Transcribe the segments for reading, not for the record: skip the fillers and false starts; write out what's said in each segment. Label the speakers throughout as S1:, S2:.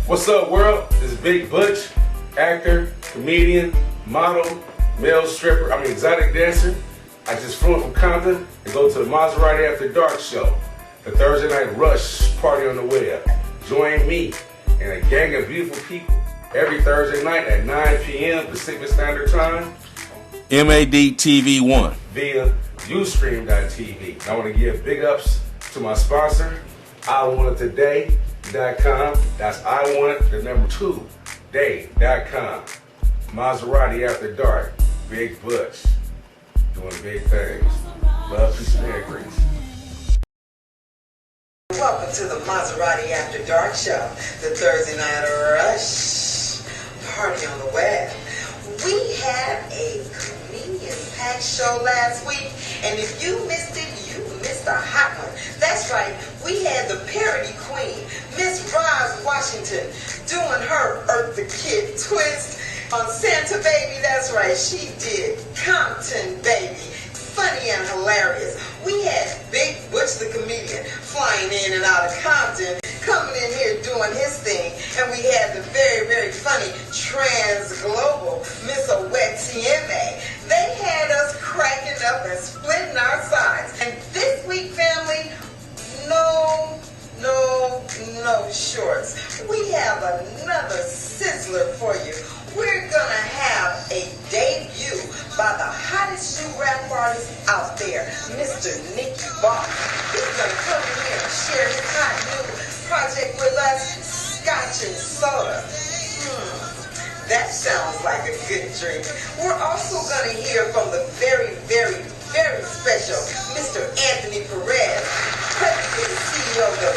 S1: What's up, world? This is Big Butch, actor, comedian, model, male stripper, exotic dancer. I just flew in from Compton to go to the Mazerati After Dark show, the Thursday night rush party on the web. Join me and a gang of beautiful people every Thursday night at 9 p.m. Pacific Standard Time.
S2: MAD TV 1
S1: via Ustream.tv. I want to give big ups to my sponsor, IWantItToday.com. That's IWantIt2Day.com. Mazerati After Dark. Big Butch. Doing big things. Love, peace, and hair grease.
S3: Welcome to the Mazerati After Dark show, the Thursday night rush party on the web. We had a comedian-packed show last week, and if you missed it, you missed a hot one. That's right, we had the parody queen, Miss Roz Washington, doing her Earth the Kid twist on Santa Baby. That's right, she did Compton Baby. Funny and hilarious. We had Big Butch the comedian flying in and out of Compton, coming in here doing his thing, and we had the very, very funny trans-global Miss Owetieme. They had us cracking up and splitting our sides. And this week, family, no shorts. We have another sizzler for you. We're gonna have a debut by the hottest new rap artist out there, Mr. Nicky. He's gonna come in here and share his hot new project with us, Scotch and Soda. That sounds like a good drink. We're also gonna hear from the very, very, very special Mr. Anthony Perez, President and CEO of the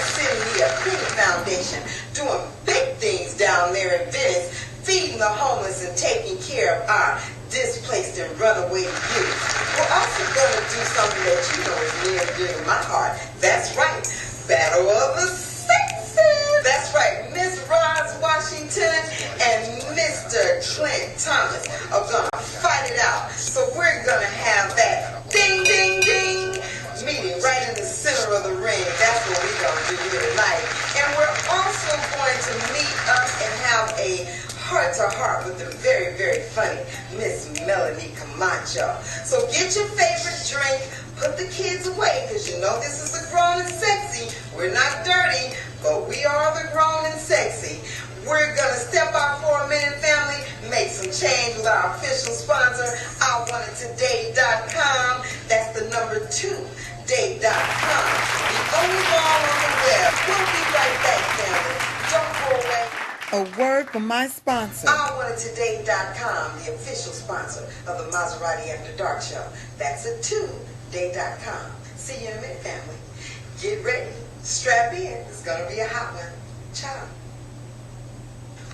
S3: Clint Foundation, doing big things down there in Venice, feeding the homeless and taking care of our displaced and runaway youth. We're also going to do something that you know is near and dear to my heart. That's right, Battle of the Sexes. That's right, Miss Roz Washington and Mr. Clint Thomas are going to fight it out. So we're going to have that ding, ding, ding meeting right in the center of the ring. That's what we're going to do here tonight. And we're also going to meet up and have a heart-to-heart with the very, very funny Miss Melanie Comarcho. So get your favorite drink, put the kids away, because you know this is the grown and sexy. We're not dirty, but we are the grown and sexy. We're going to step out for a minute, family, make some change with our official sponsor, IWantItToday.com. That's the number 2day.com. The only ball on the web. We'll be right back, family. Don't go away.
S4: A word from my sponsor.
S3: IWantItToday.com, the official sponsor of the Mazerati After Dark show. That's a 2day.com. See you in a minute, family. Get ready. Strap in. It's going to be a hot one. Ciao.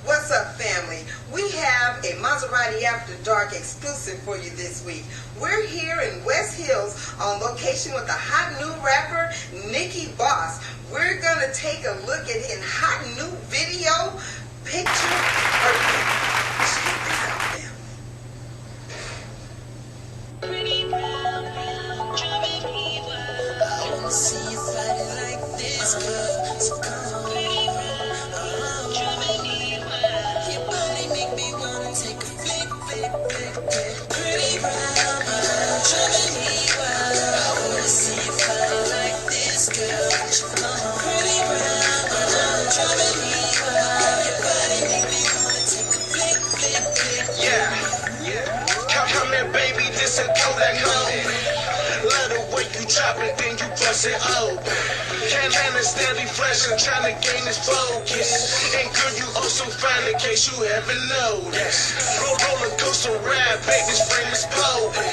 S3: What's up, family? We have a Mazerati After Dark exclusive for you this week. We're here in West Hills on location with the hot new rapper, Nicky. We're going to take a look at his hot new video, picture, or check this out, fam.
S5: Pretty brown, driving me wild. I wanna see you body like this, girl. So come on. Pretty brown, driving me wild. Your body make me wanna take a flick. Pretty brown, driving me wild. I wanna see you body like this, girl. So come on. Pretty brown, driving me wild. Your body make me wanna take a flick.
S6: Yeah. Come here, baby, this a Kodak moment. Love the way you drop it, then you bust it open. Can't understand the flesh and trying to gain this focus. And girl, you also fine in case you haven't noticed. Roller coaster ride, baby's frame is potent.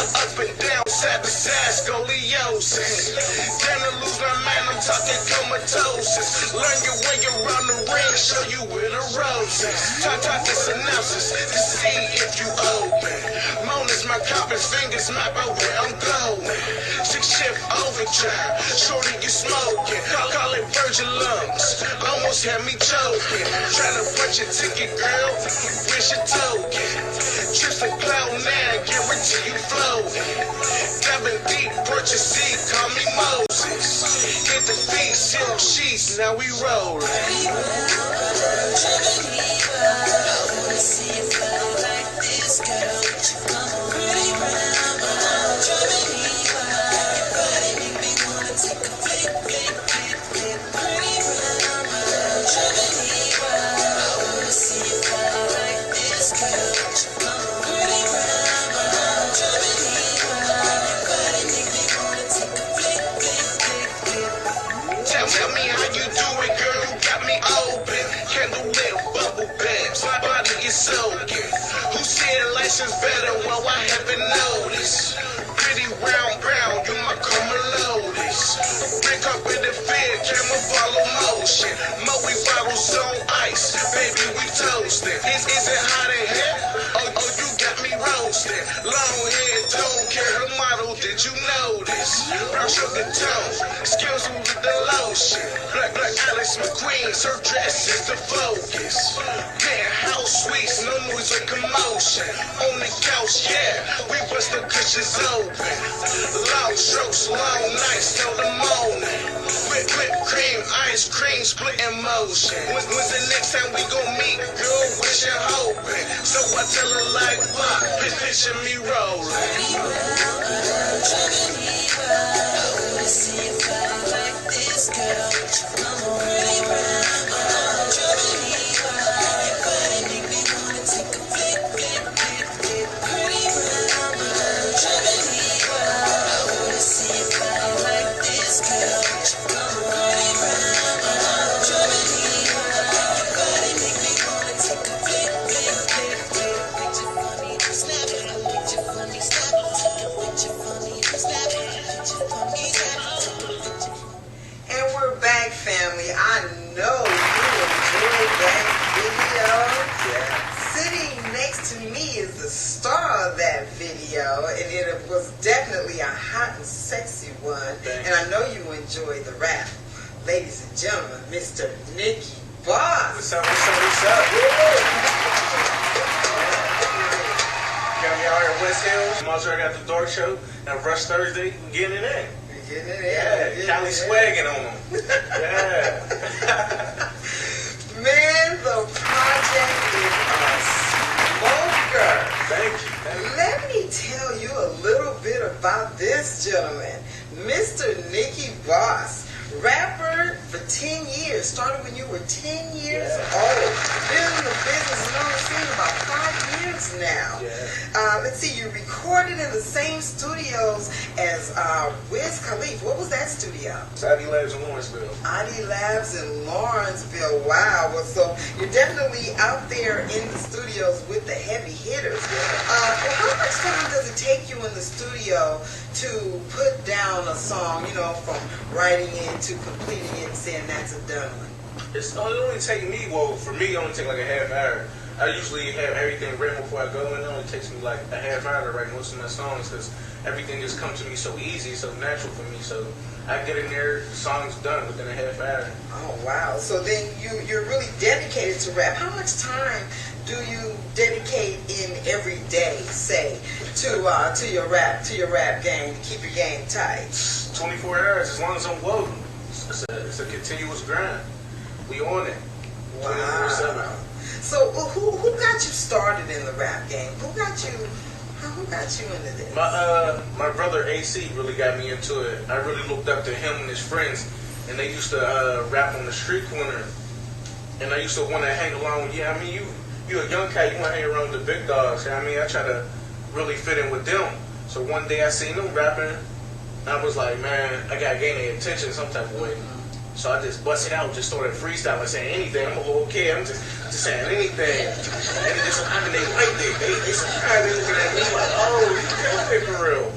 S6: Up and down, side to side, scoliosis. Gonna lose my mind, I'm talking comatosis. Learn your way around the ring, show you where the roses. Talk the synopsis to see if you open. Moan is my compass, fingers map out where I'm going. 6-shift overdrive, shorty you smoking. Call it virgin lungs, almost had me choking. Tryna punch your ticket, girl, where's your token? Trips to cloud now, guarantee you floating. Diving deep, purchase seed, call me Moses. Hit the feet, silk sheets, now we rollin'. intentions better, well, I haven't noticed. Pretty round, you my Lotus. Break up with the fear, camera follow motion. Moe bottles on ice, baby, we toasting. Is it hot in here? Oh, you got me roasting. Long hair, don't care her model, did you notice? Brown sugar tone, skills with the lotion. Black Alice McQueen, her dress is the focus. Penthouse suites, no noise or commotion. On the couch, yeah, we bust the cushions open. Long strokes, long nights till the morning. Whipped cream, ice cream, split in motion. When's the next time we gon' meet? Girl, wishing, hoping. So I tell her like, pop, picture me rolling.
S3: And we're back, family. I know you enjoyed that video. Sitting next to me is the star of that video, and it was definitely a hot and sexy one. And I know you enjoyed the rap. Ladies and gentlemen, Mr. Nicky Boss.
S1: What's up, what's up, what's up? Got me out here in West Hills. Mazerati After Dark show. And Rush Thursday, we getting it in.
S3: Getting it in.
S1: Yeah, Cali swagging on them. Yeah.
S3: Man, the project is a smoker.
S1: Thank you.
S3: Let me tell you a little bit about this gentleman, Mr. Nicky Boss. Rapper for 10 years. Started when you were 10 years old. Been in the business and on the scene about 5 years now. Let's see, you recorded in the same studios as Wiz Khalifa. What was that studio?
S1: Adi Labs in Lawrenceville.
S3: Adi Labs in Lawrenceville. Wow. Well, so you're definitely out there in the studios with the heavy hitters. Well, how much time does it take you in the studio to put down a song, you know, from writing it to completing it and saying that's a done one?
S1: It only take me, well, for me, it only take like a half hour. I usually have everything written before I go, and it only takes me like a half hour to write most of my songs because everything just comes to me so easy, so natural for me. So I get in there, the song's done within a half hour.
S3: Oh, wow. So then you're really dedicated to rap. How much time do you dedicate in every day, say, to your rap game, to keep your game tight?
S1: 24 hours, as long as I'm woven. It's a continuous grind. We on it.
S3: Wow.
S1: 24/7.
S3: So who got you started in the rap game? Who got you into this?
S1: My brother AC really got me into it. I really looked up to him and his friends, and they used to rap on the street corner. And I used to want to hang along with, I mean, you a young cat, you want to hang around with the big dogs. I mean, I try to really fit in with them. So one day I seen them rapping, and I was like, man, I got to gain their attention some type of way. So I just busted out, just started freestyling, saying anything. I'm a little kid, I'm just saying anything. And it just, I mean, they liked it. They surprised, they looking at me like, oh, okay, for real.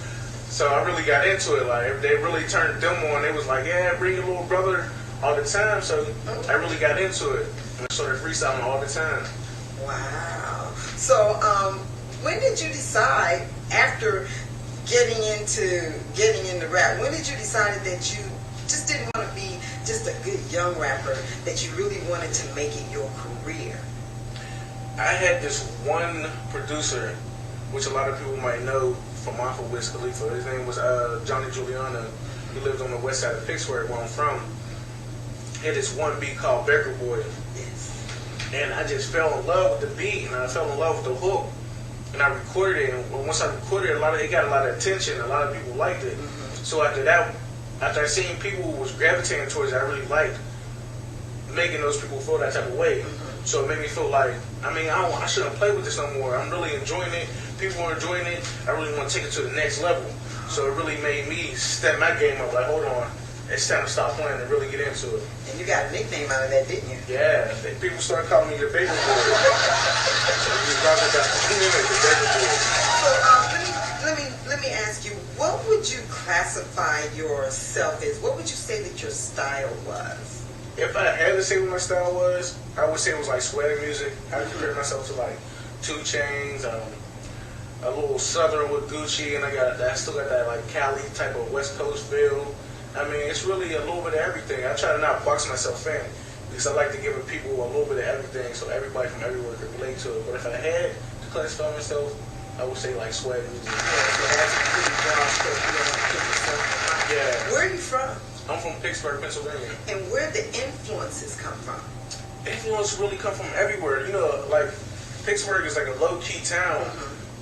S1: So I really got into it. Like, they really turned them on. They was like, yeah, bring your little brother all the time. So I really got into it. And I started freestyling all the time.
S3: Wow. So when did you decide, after getting into rap, when did you decide that you just didn't want to be just a good young rapper, that you really wanted to make it your career?
S1: I had this one producer, which a lot of people might know from off of Wiz Khalifa. His name was Johnny Juliana. He lived on the west side of Pittsburgh, where I'm from. He had this one beat called Baker Boy.
S3: Yes.
S1: And I just fell in love with the beat, and I fell in love with the hook. And I recorded it, and once I recorded it, it got a lot of attention. A lot of people liked it. So after that, after I seen people who was gravitating towards it, I really liked making those people feel that type of way. So it made me feel like, I mean, I shouldn't play with this no more. I'm really enjoying it. People are enjoying it. I really want to take it to the next level. So it really made me step my game up. Like, hold on,
S6: it's time to stop playing and really get into it.
S3: And you got a nickname out of that, didn't you?
S6: Yeah, people started calling me the Baker Boy.
S3: So let me ask you, what would you classify yourself as? What would you say that your style was?
S6: If I had to say what my style was, I would say it was like sweater music. I compared myself to like 2 Chainz, a little Southern with Gucci, and I still got that like Cali type of West Coast feel. I mean, it's really a little bit of everything. I try to not box myself in because I like to give people a little bit of everything so everybody from everywhere can relate to it. But if I had to classify myself, I would say like sweater music.
S3: Yeah, so that's pretty broad stroke. You don't want to put yourself in the box.
S6: Yeah.
S3: Where are you from?
S6: I'm from Pittsburgh, Pennsylvania.
S3: And where the influences come from?
S6: Influence really come from everywhere. You know, like Pittsburgh is like a low-key town,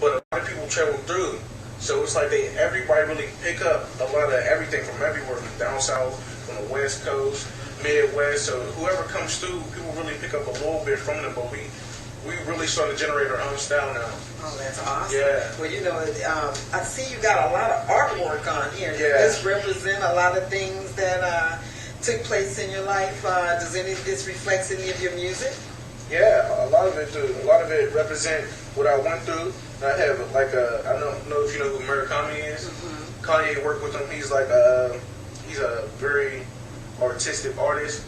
S6: but a lot of people travel through. So it's like everybody really pick up a lot of everything from everywhere, from down south, from the West Coast, Midwest. So whoever comes through, people really pick up a little bit from them. But we really starting to generate our own style now.
S3: Oh, that's awesome.
S6: Yeah.
S3: Well, you know, I see you got a lot of artwork on here.
S6: Yeah.
S3: Does this represent a lot of things that took place in your life? Does any of this reflect any of your music?
S6: Yeah, a lot of it do. A lot of it represent what I went through. I have like I don't know if you know who Murakami is. Kanye worked with him. He's like he's a very artistic artist,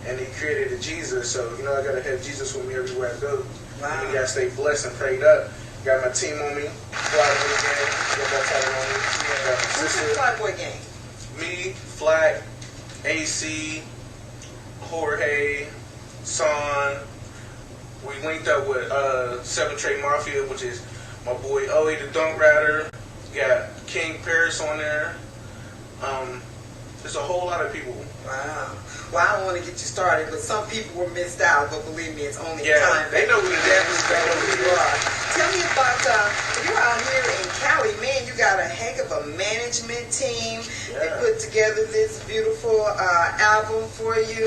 S6: and he created a Jesus. So you know I gotta have Jesus with me everywhere I go.
S3: Wow.
S6: And you gotta stay blessed and prayed up. Got my team on me. Flyboy gang. Got that title on me. Got my
S3: What's
S6: sister.
S3: your Flyboy gang?
S6: Me, Flat, AC, Jorge, Son. We linked up with 7 Trade Mafia, which is my boy Oe the Dunk Rider. Got King Perez on there. There's a whole lot of people.
S3: Wow. Well, I don't want to get you started, but some people were missed out. But believe me, it's only
S6: Yeah,
S3: time.
S6: they know who it is.
S3: Definitely know who you are. Tell me about you're out here in Cali, man. You got a heck of a management team.
S6: Yeah.
S3: They put together this beautiful album for you,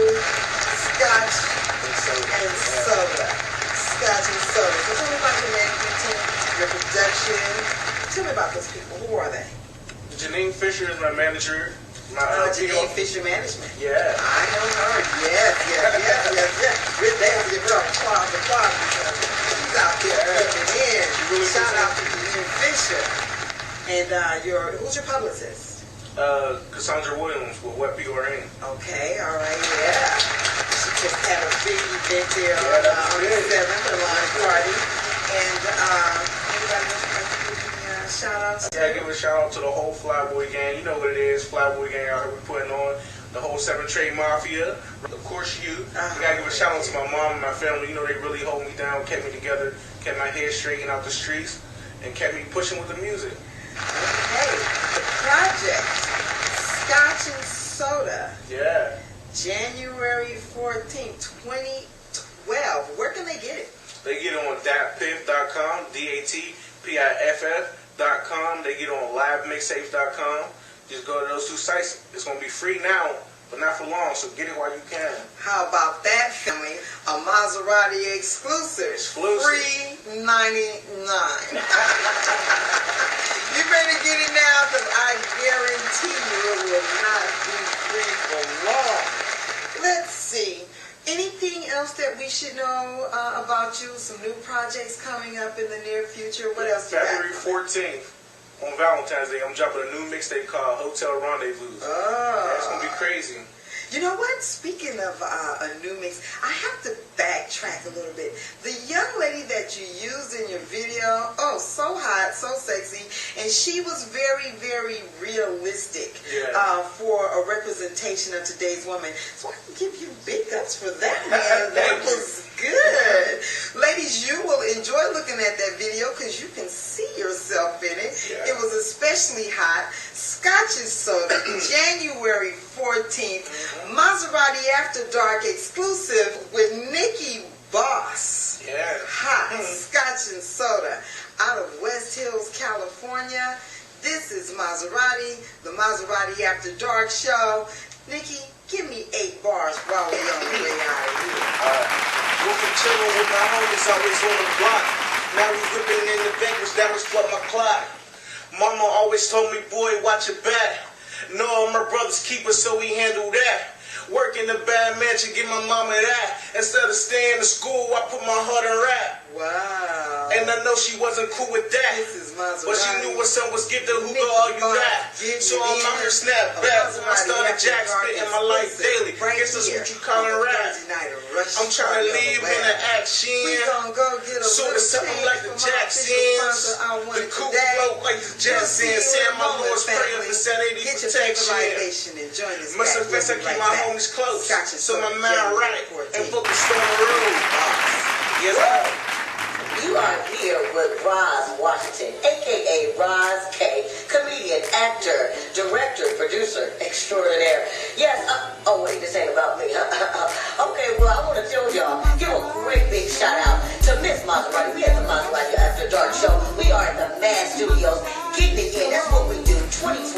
S3: Scotch and Soda. Scotch and Soda. So tell me about your management team, your production. Tell me about those people. Who are they?
S6: Janine Fisher is my manager.
S3: Janine Fisher Management.
S6: Yeah.
S3: I know her. Yes. We're there to give her applause because she's out there putting it in.
S6: Really
S3: Shout out to Janine Fisher. And who's your publicist?
S6: Cassandra Williams with Wet PRN.
S3: Okay, all right, yeah. She just had a big event there
S6: Yeah,
S3: on the
S6: big.
S3: 7th, the launch party. And anybody else like to give me shout outs to?
S6: Yeah, give a shout out to the whole Flyboy gang. You know what it is, Flyboy gang out here we putting on. The whole 7 Trade Mafia. Of course you. We gotta give a shout out to my mom and my family. You know they really hold me down, kept me together, kept my head straightened out the streets, and kept me pushing with the music.
S3: Okay, the project, Scotch and Soda,
S6: Yeah.
S3: January 14th, 2012. Where can they get it?
S6: They get it on datpiff.com, DATPIFF.com. They get it on livemixtapes.com. Just go to those 2 sites. It's going to be free now, but not for long, so get it while you can.
S3: How about that, family? A Mazerati exclusive. Free 99. You better get it now, because I guarantee you it will not be free for long. Let's see. Anything else that we should know about you? Some new projects coming up in the near future? What else you got?
S6: February 14th, on Valentine's Day, I'm dropping a new mixtape called Hotel Rendezvous.
S3: Oh.
S6: It's going to be crazy.
S3: You know what? Speaking of a new mix, I have to backtrack a little bit. The young lady that you used in your video, oh, so hot, so sexy, and she was very, very realistic for a representation of today's woman. So I can give you big ups for that, man. That was good. Ladies, you will enjoy looking at that video because you can see yourself in it.
S6: Yeah.
S3: It was especially hot. Scotch and Soda, January 14th. Maserati After Dark exclusive with Nicky Boss.
S6: Yeah.
S3: Hot Scotch and Soda out of West Hills, California. This is Mazerati, the Maserati After Dark show. Nicky, give me 8 bars while we're on the way out of here.
S6: We're from chillin' with my homies always on the block. Now we whipping in the bank, which that was what my clock. Mama always told me, boy, watch your back. No, my brother's keeper, so we handle that. Work in the bad mansion, get my mama that. Instead of staying to school, I put my heart in rap.
S3: Wow.
S6: And I know she wasn't cool with that.
S3: This is Mazerati.
S6: But she knew what son was gifted, who could argue that? So I'm out here snap back. When I started jack spitting my life daily. Guess that's what you call a rap. I'm trying to live in the action.
S3: We gonna go get a
S6: So it's something like the Jacksons. The cool float like the Jetsons. Saying my Lord's prayer for sanity protection. Must confess I keep my homies close. So my mind right and focused on the road. Yes, sir.
S7: You are here with Roz Washington, a.k.a. Roz K, comedian, actor, director, producer, extraordinaire. Yes, oh wait, this ain't about me, huh? Okay, well, I want to tell y'all, give a great big shout out to Miss Mazerati. We at the Mazerati After Dark Show. We are at the Mad Studios. Getting it in, that's what we do, 2012.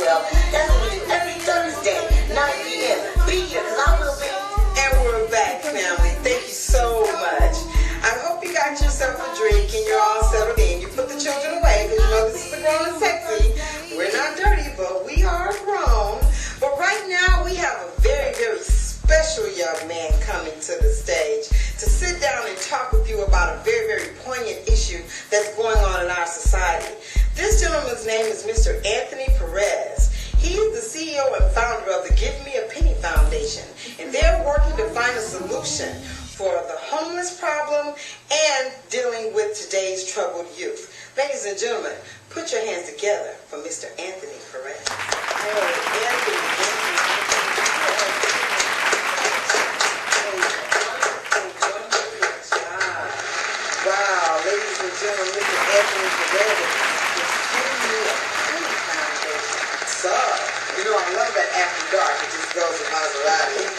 S7: That's what we do every Thursday, 9 p.m. Be here, because I will be.
S3: And we're back, family. Thank you so much. I hope you got yourself a drink and you're all settled in. You put the children away because you know this is the grown and sexy. We're not dirty, but we are grown. But right now we have a very, very special young man coming to the stage to sit down and talk with you about a very, very poignant issue that's going on in our society. This gentleman's name is Mr. Anthony Perez. He's the CEO and founder of the Give Me a Penny Foundation, and they're working to find a solution for the homeless problem and dealing with today's troubled youth. Ladies and gentlemen, put your hands together for Mr. Anthony Perez. Hey, Anthony. Wow, ladies and gentlemen, Mr. Anthony Perez is Give Me a Penny Foundation. So, you know, I love that after dark. It just goes with Mazerati.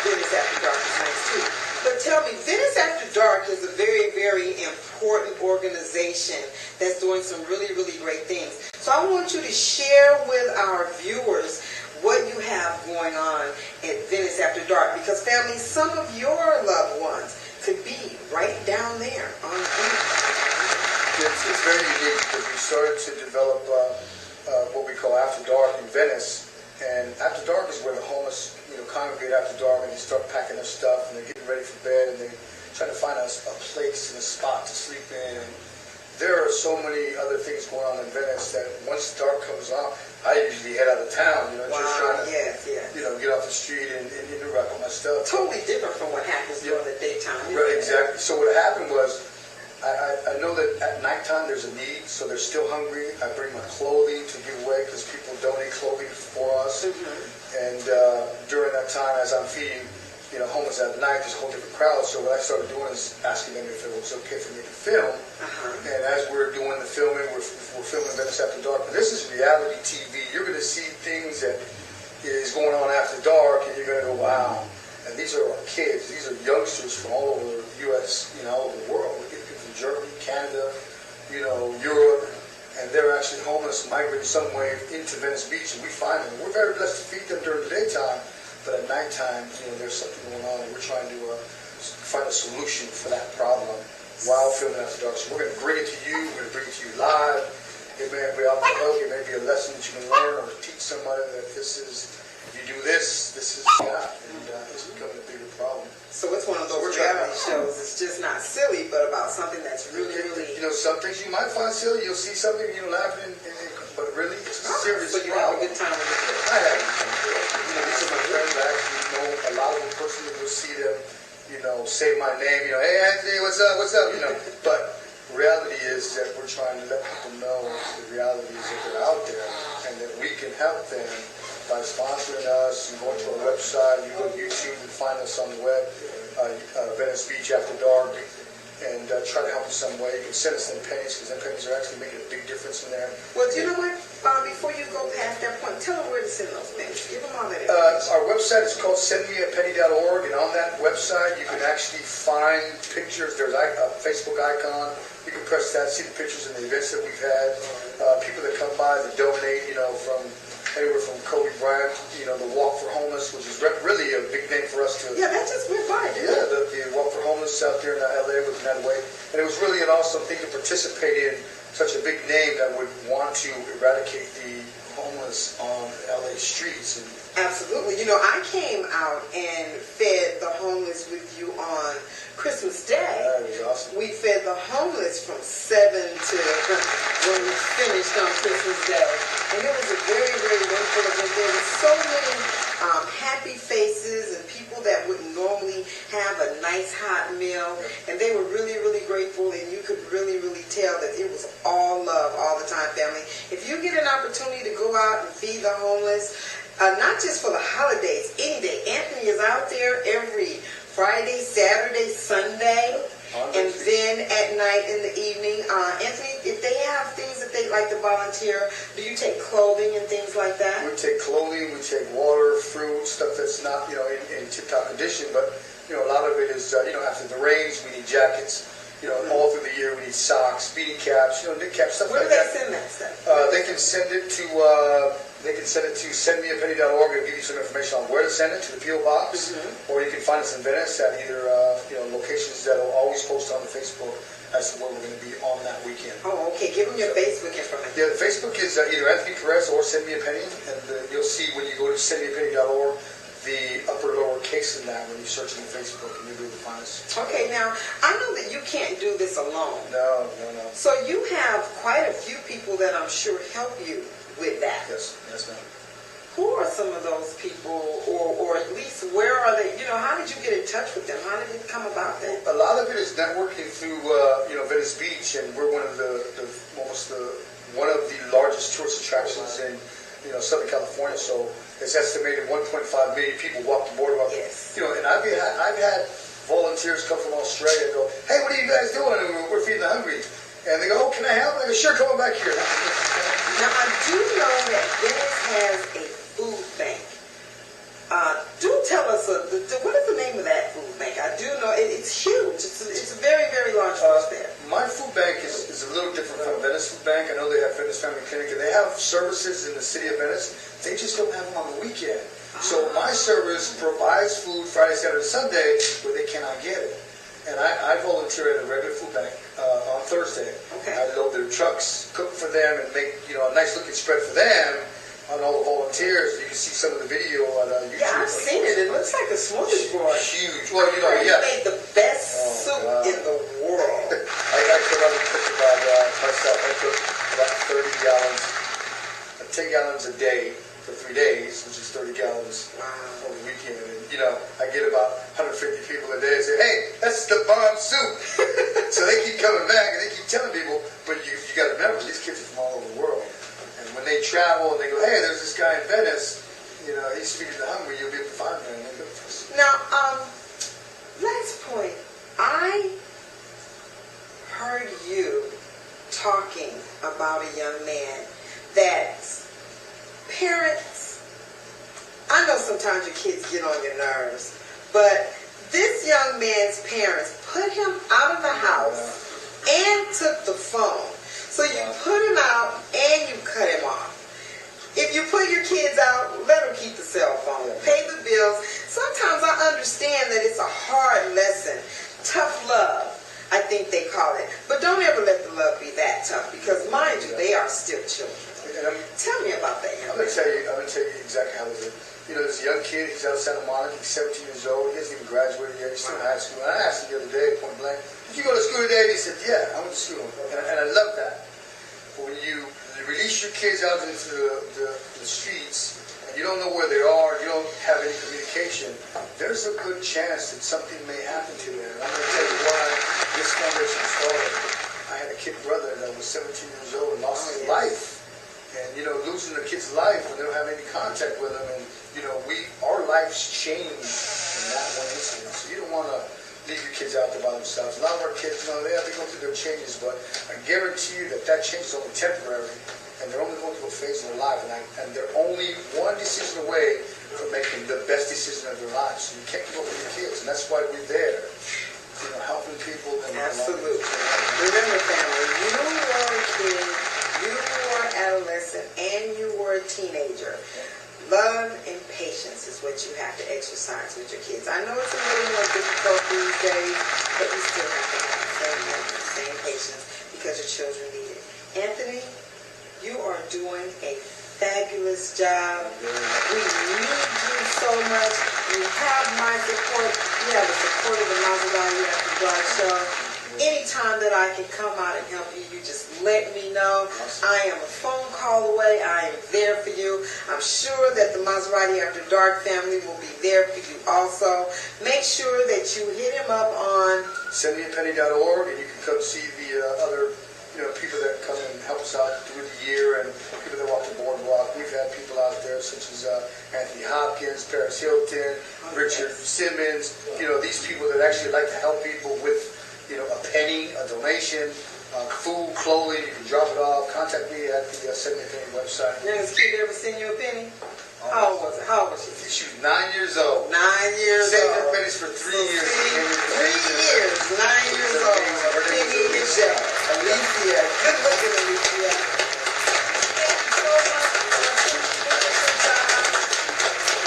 S3: Venice After Dark is nice too. But tell me, Venice After Dark is a very, very important organization that's doing some really, really great things. So I want you to share with our viewers what you have going on at Venice After Dark. Because family, some of your loved ones could be right down there on Venice.
S8: It's very unique because we started to develop what we call After Dark in Venice. And After Dark is where the homeless, congregate after dark, and they start packing their stuff, and they're getting ready for bed, and they're trying to find a place and a spot to sleep in. And there are so many other things going on in Venice that once dark comes on, I usually head out of town, just trying to, get off the street and interact with my stuff.
S3: Totally different from what happens during the daytime.
S8: Right, exactly. So what happened was, I know that at nighttime there's a need, so they're still hungry. I bring my clothing to give away because people donate clothing for us. And during that time, as I'm feeding, homeless at night, there's a whole different crowd. So what I started doing is asking them if it was okay for me to film. And as we're doing the filming, we're filming Venice After Dark. But this is reality TV. You're going to see things that is going on after dark, and you're going to go, wow. And these are our kids. These are youngsters from all over the U.S., all over the world. We get people from Germany, Canada, Europe. And they're actually homeless, migrating some way into Venice Beach, and we find them. We're very blessed to feed them during the daytime, but at nighttime, there's something going on, and we're trying to find a solution for that problem while filming After Dark. So we're going to bring it to you. We're going to bring it to you live. It may be off the hook. It may be a lesson that you can learn or teach somebody that this is, if you do this, this is God, and it's becoming a bigger problem.
S3: So it's one of those reality shows. It's just not silly, but about something that's really, really...
S8: some things you might find silly. You'll see something, laughing, but really, it's a serious
S3: So you
S8: problem.
S3: have a good time with it.
S8: I have a good time. These are my friends. I actually know a lot of them personally. You'll see them, say my name, hey, Anthony, what's up, But reality is that we're trying to let people know the realities that they're out there and that we can help them by sponsoring us and going to our website. You go to YouTube and find us on the web, Venice Beach After Dark, and try to help in some way. You can send us them pennies because them pennies are actually making a big difference in there.
S3: Well, do you know what? Before you go past that point, tell them where to send those pennies. Give them all that information.
S8: Our website is called sendmeapenny.org, and on that website you can actually find pictures. There's a Facebook icon. You can press that, see the pictures and the events that we've had. People that come by that donate, from anywhere from Kobe Bryant, the Walk for Homeless, which is really a big name for us to...
S3: Yeah, that just went by, didn't it?
S8: Yeah, the Walk for Homeless out there in LA with United Way. And it was really an awesome thing to participate in, such a big name that would want to eradicate the homeless homeless on LA streets. And
S3: Absolutely. You know, I came out and fed the homeless with you on Christmas Day.
S8: that was awesome.
S3: We fed the homeless from 7 to when we finished on Christmas Day. And it was a very, very wonderful event. There were so many happy faces and people that wouldn't normally have a nice hot meal. And they were really, really grateful, and you could really, really tell that it was all love all the time, family. If you get an opportunity to go out and feed the homeless, not just for the holidays, any day. Anthony is out there every Friday, Saturday, Sunday, and then at night in the evening. Anthony, if they have things that they'd like to volunteer, do you take clothing and things like that?
S8: We take clothing, we take water, fruit, stuff that's not, in tip-top condition, but, a lot of it is, after the rains, we need jackets. All through the year, we need socks, beanie caps, knit caps, stuff
S3: Where
S8: like
S3: do they
S8: that.
S3: send that stuff?
S8: They can send it to sendmeapenny.org. It'll give you some information on where to send it to the P.O. Box, or you can find us in Venice at either locations that will always post on the Facebook as to where we're going to be on that weekend.
S3: Oh, okay. Give them your Facebook information.
S8: Yeah, the Facebook is either Anthony Perez or Send Me a Penny, and you'll see when you go to sendmeapenny.org the upper lower case in that when you search on Facebook, and you'll be able to find us.
S3: Okay, now, I know that you can't do this alone.
S8: No.
S3: So you have quite a few people that I'm sure help you with that.
S8: Yes, ma'am.
S3: Who are some of those people, or at least where are they? How did you get in touch with them? How did it come about that?
S8: A lot of it is networking through, Venice Beach, and we're one of the largest tourist attractions in, Southern California. So it's estimated 1.5 million people walk the boardwalk.
S3: Yes.
S8: And I've had volunteers come from Australia and go, "Hey, what are you guys doing?" And we're feeding the hungry. And they go, "Oh, can I help?" I go, "Sure, come on back here."
S3: Now, I do know that Venice has a food bank. Do tell us, what is the name of that food bank? I do know it's huge. It's a very, very large food bank.
S8: My food bank is a little different from Venice Food Bank. I know they have Venice Family Clinic, and they have services in the city of Venice. They just don't have them on the weekend. So my service provides food Friday, Saturday, Sunday, where they cannot get it. And I volunteer at a regular food bank on Thursday.
S3: Okay.
S8: I load their trucks, cook for them, and make a nice looking spread for them on all the volunteers. You can see some of the video on YouTube.
S3: Yeah, I've seen it. It looks like a smorgasbord.
S8: Huge. Well,
S3: You made the best soup in the world.
S8: I could only cook about myself. I cook about 10 gallons a day for 3 days, which is 30 gallons over the weekend. And I get about 150 people a day and say, "Hey, that's the bomb soup." So they keep coming back and they keep telling people, but you got to remember, these kids are from all over the world. And when they travel and they go, "Hey, there's this guy in Venice, he's feeding the hungry," you'll be able to find him and look for us.
S3: Now, last point. I heard you talking about a young man that parents, I know sometimes your kids get on your nerves, but this young man's parents put him out of the house and took the phone. So you put him out and you cut him off. If you put your kids out, let them keep the cell phone. Pay the bills. Sometimes I understand that it's a hard lesson. Tough love, I think they call it. But don't ever let the love be that tough, because mind you, they are still children. Tell me about that.
S8: I'm going to tell you exactly how it is. There's a young kid, he's out of Santa Monica, he's 17 years old, he hasn't even graduated yet, he's still in high school. And I asked him the other day, point blank, "Did you go to school today?" And he said, "Yeah, I went to school." And I love that. But when you release your kids out into the streets, and you don't know where they are, you don't have any communication, there's a good chance that something may happen to them. And I'm going to tell you why this foundation started. I had a kid brother that was 17 years old and lost his life. And, losing a kid's life when they don't have any contact with them, and, our lives changed in that one incident. So you don't want to leave your kids out there by themselves. A lot of our kids, they have to go through their changes, but I guarantee you that change is only temporary, and they're only going through a phase in their life, and they're only one decision away from making the best decision of their lives. So you can't give up on your kids, and that's why we're there, helping people.
S3: Absolutely. Remember, family, you were a kid, you were adolescent, and you were a teenager. Love and patience is what you have to exercise with your kids. I know it's a little more difficult these days, but you still have to have the same love and the same patience, because your children need it. Anthony, you are doing a fabulous job. We need you so much. You have my support. You have the support of the Mazerati After Dark Show. Anytime that I can come out and help you, you just let me know. I am a phone call away. I am there for you. I'm sure that the Mazerati After Dark family will be there for you also. Make sure that you hit him up on
S8: sendmeapenny.org, and you can come see the other people that come and help us out through the year, and people that walk the boardwalk. We've had people out there such as Anthony Hopkins, Perez Hilton, Richard Simmons. These people that actually like to help people with a penny, a donation, food, clothing. You can drop it off. Contact me at the Send Me a Penny website.
S3: Youngest kid ever send you a penny? How old was it? How old was she?
S8: She was 9 years old.
S3: 9 years
S8: Saved
S3: old.
S8: her pennies for 3 years.
S3: 3 years. 9 years old. Penny Michelle. Alicia. Good looking Alicia. Thank you so much.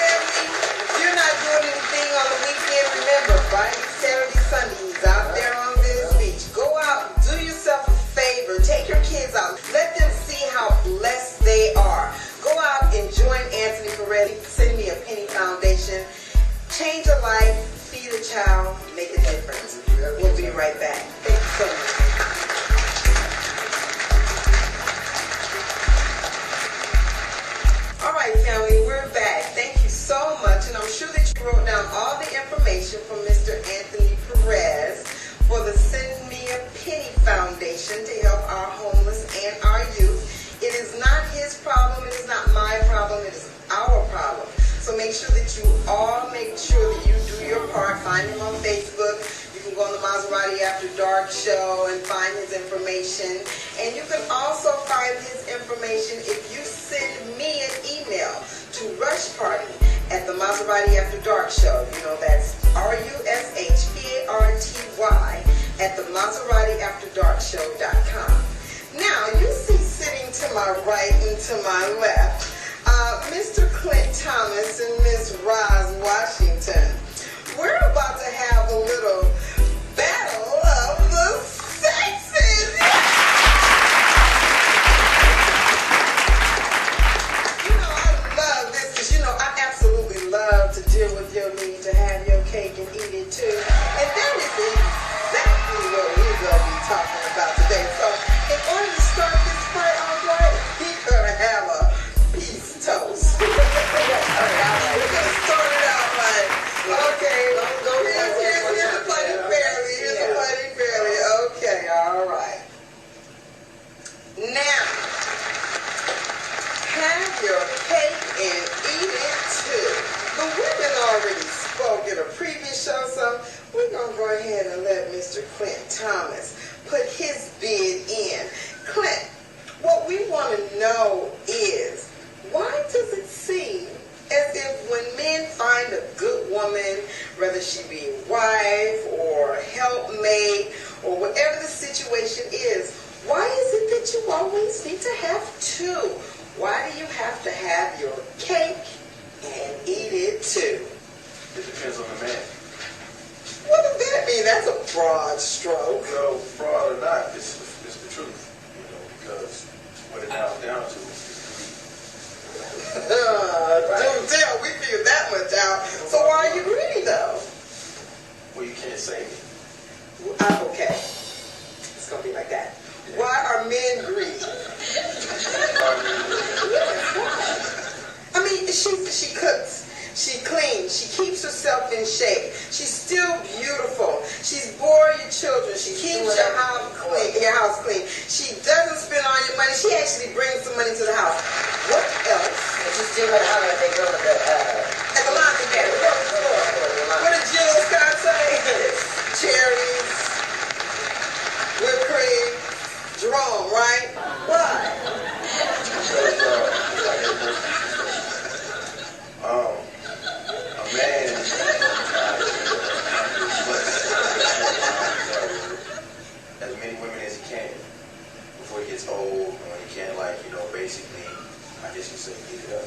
S3: Family, if you're not doing anything on the weekend, remember, Friday, Saturday, Sunday, he's out there on this beach. Go out, do yourself a favor. Take your kids out. Let them see how blessed they are. Go out and join Anthony Perez. Send Me a Penny Foundation. Change a life, feed a child, make a difference. We'll be right back. Thank you so much. All right, family, we're back. Thank you so much. And I'm sure that you wrote down all the information from Mr. Anthony Perez for the Send Me a Penny Foundation to help our homeless and our youth. It is not his problem. It is not my problem. It is our problem. So make sure that you all make sure that you do your part. Find him on Facebook. You can go on the Mazerati After Dark Show and find his information. And you can also find his information if you send me an email to Rush Party at the Mazerati After Dark Show. That's RUSHPARTY at the MazeratiAfterDarkShow.com. Now, you see sitting to my right and to my left, Mr. Clint Thomas and Miss Roz Washington. We're about to have a little battle of the sexes. I love this because, I absolutely love to deal with your need to have your cake and eat it too. And that is exactly what we're going to be talking about today. So, in order to start this fight off right, he's going to have a peace toast. We're going to start it out right. Okay, here's the fighting fairly. Here's the fighting fairly. Okay, all right. Now, have your cake and eat it too. The women already spoke in a previous show, so we're going to go ahead and let Mr. Clint Thomas put his bid in. Clint, what we want to know is, why does it seem as if when men find a good woman, whether she be a wife or helpmate or whatever the situation is, why is it that you always need to have two? Why do you have to have your cake and eat it too?
S1: It depends on the man.
S3: What does that mean? That's a broad stroke.
S1: Well, fraud or not, it's the truth. Because what it boils down to is
S3: Dude, tell, we figured that much out. So why are you greedy though?
S1: well, you can't say it.
S3: Okay. It's going to be like that. Why are men greedy? I mean, she cooks. She cleans. She keeps herself in shape. She's still beautiful. She's bore your children. She keeps your house clean. She doesn't spend all your money. She actually brings some money to the house. What else?
S7: And she's still going to holler at that girl at
S3: the laundry mat. What did Jill Scott say? Cherries, whipped cream, Jerome, right? What?
S1: A man as many women as he can before he gets old, and when he can't, basically, I guess you say, beat it up.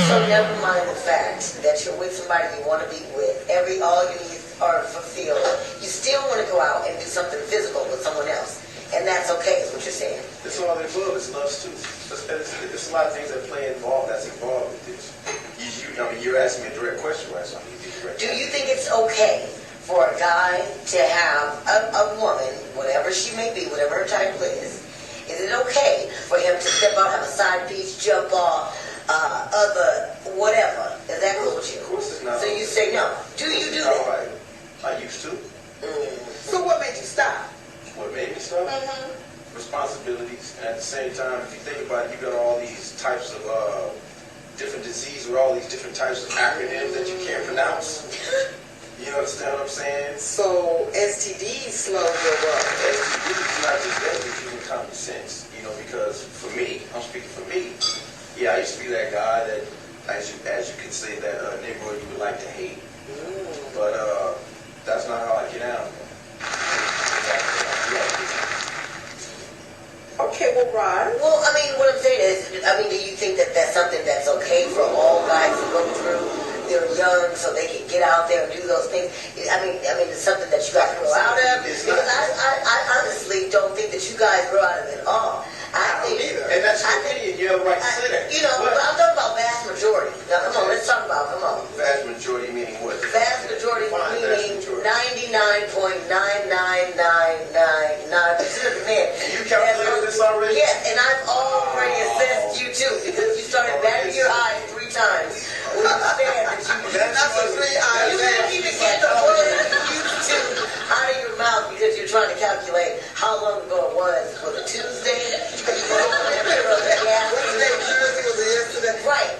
S7: So never mind the fact that you're with somebody you want to be with. All your needs are fulfilled. You still want to go out and do something physical with someone else. And that's that's okay, is what you're saying.
S9: It's all the above. It's lust too. There's a lot of things that play involved. That's involved with this. I mean, you're asking me a direct question, right? So
S7: Do you think it's okay for a guy to have a woman, whatever she may be, whatever her title is it okay for him to step out, have a side piece, jump off, other whatever? Is that cool with you?
S9: Of course it's not.
S7: So you say no. Do you do that?
S9: I used to.
S3: So what made you stop?
S9: What made me stop? Responsibilities. And at the same time, if you think about it, you got all these types of different diseases with all these different types of acronyms that you can't pronounce. You understand what I'm saying?
S3: So STDs slowed your world.
S9: STDs, not just that, but using common sense. You know, because for me, I'm speaking for me. Yeah, I used to be that guy that, as you can say, that Negro you would like to hate. But that's not how I get out.
S3: Okay, well, Rod.
S7: Well, I mean, what I'm saying is, do you think that that's something that's okay for all guys to go through? They're young, so they can get out there and do those things. I mean, it's something that you got to grow out of. Because I honestly don't think that you guys grow out of it all. I think,
S9: and that's your opinion. You have a right to say that.
S7: You know, but I'm talking about vast majority. Now, come on, let's talk about,
S9: Vast majority meaning what?
S7: Vast majority meaning 99.9999% of the men.
S9: You calculated this already?
S7: Yes, and I've already assessed you too, because you started batting your eyes 3 times when you said that you didn't even get the word used to out of your mouth because you're trying to calculate how long ago it was. Was it Tuesday? Right.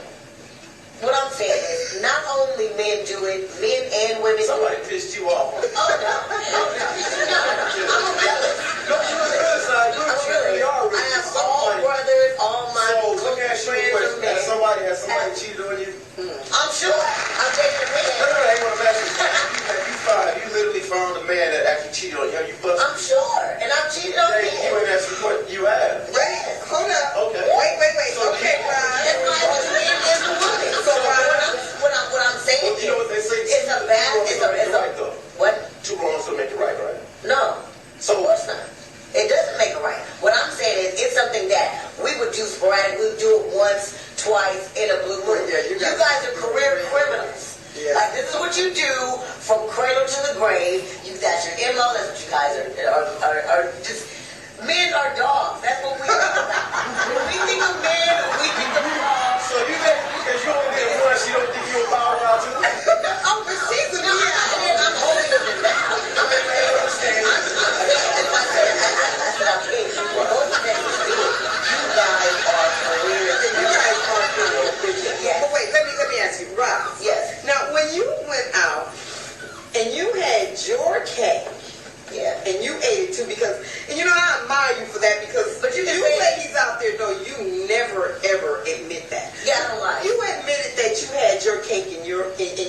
S7: What I'm saying is, not only men do it, men and women.
S9: Somebody pissed you off.
S7: Oh no. I'm a realist.
S9: No, you're a realist.
S7: I have all brothers, all my
S9: So, let me ask you a question. Has somebody cheated on you?
S7: I'm sure. I'm dating a man.
S9: No, I ain't want to ask you. You literally found a man that actually cheated on you. Have you busted?
S7: I'm sure. And I've cheated on men.
S9: You ain't asking what you have.
S3: Wait, hold up.
S9: Okay.
S3: Wait.
S9: So
S3: Okay, Rod.
S7: That's why I was men and the woman. So what I'm saying
S9: Well, you know what they say?
S7: it's a bad,
S9: right, though.
S7: What?
S9: 2 wrongs don't make it right, right?
S7: No.
S9: So,
S7: Of course not. It doesn't make it right. What I'm saying is it's something that we would do sporadic. We would do it once, twice, in a blue moon.
S3: Yeah, you
S7: guys are career criminals.
S3: Yeah.
S7: Like, this is what you do from cradle to the grave. That's your MO. That's what you guys are just... Men are dogs. That's what we think about. When we think of men, we think of dogs.
S9: so because you only did it once, you don't think you're a power out too?
S7: Oh, but she's a man. I'm holier than thou.
S3: But wait, let me ask you, Rob.
S7: Yes.
S3: Now, when you went out and you had your cake,
S7: Yeah.
S3: and you ate it too, and you know, I admire you for that because
S7: But you can
S3: you
S7: say-
S3: ladies out there know you never ever admit that.
S7: Yeah, I don't lie.
S3: You admitted that you had your cake and you ate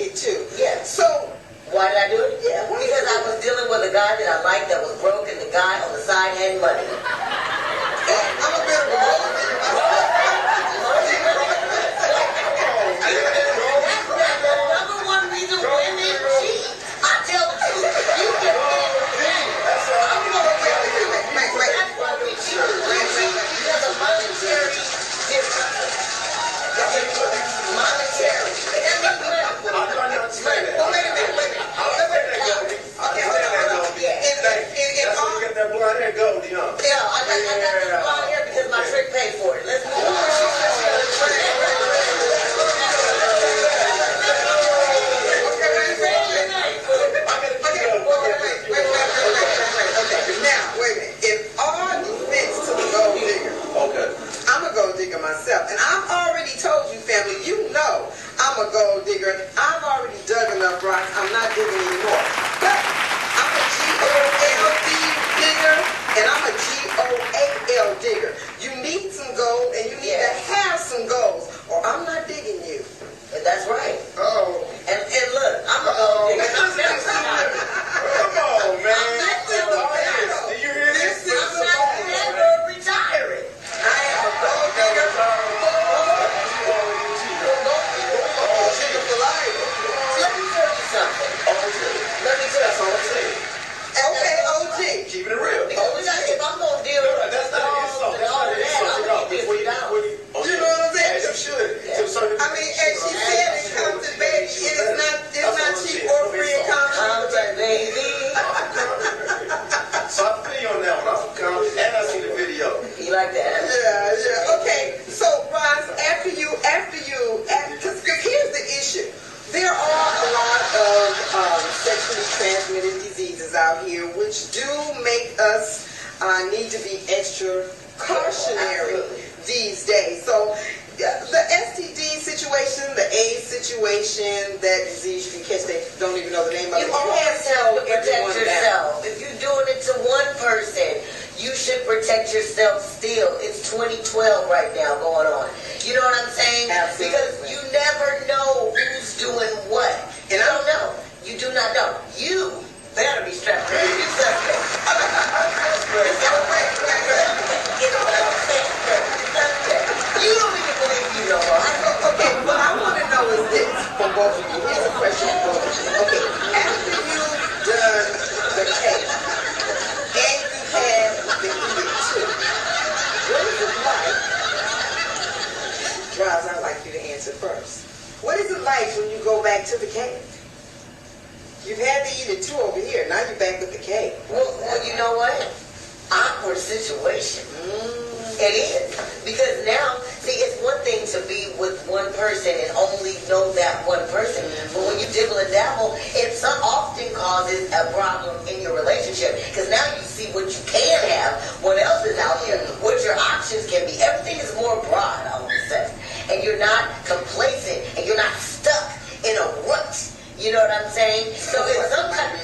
S3: it too.
S7: Yeah.
S3: So
S7: Why did I do it?
S3: Yeah, why
S7: Because
S3: did you
S7: I was dealing with a guy that I liked that was broke, and the guy on the side had money.
S3: I'm a bit of a
S7: That's the number one reason women cheat. I tell the truth. You can That's why we cheat. We cheat because of monetary difference. Monetary. And that means money.
S9: I'm trying to understand that.
S3: Well, wait a minute.
S9: Okay, hold on.
S3: Okay, hold on.
S9: That's where you get that blind hair gold, you know.
S7: Yeah, I
S3: out here, which do make us need to be extra cautionary these days. So the STD situation, the AIDS situation, that disease you can catch, they don't even know the name of it.
S7: You always have to protect yourself. If you're doing it to one person, you should protect yourself still. It's 2012 right now going on. You know what I'm saying?
S3: Absolutely.
S7: Because you never know who's doing what. And I don't know. You do not know. You better be strapped in. You suspect. You don't even believe you no more.
S3: Okay, what I want to know is this from both of you. Here's a question for both of you. Okay, after you've done the cake and you had the eating too, what is it like? Roz, I'd like you to answer first. What is it like when you go back to the cake? You've had the eating too over here. Now you're back with the cake.
S7: Well, you know what? Awkward situation. It is. Because now, see, it's one thing to be with one person and only know that one person. But when you dibble and dabble, it often causes a problem in your relationship. Because now you see what you can have, what else is out there, what your options can be. Everything is more broad, all of a sudden. And you're not complacent, and you're not stuck in a rut. You know what I'm saying? So it's sometimes,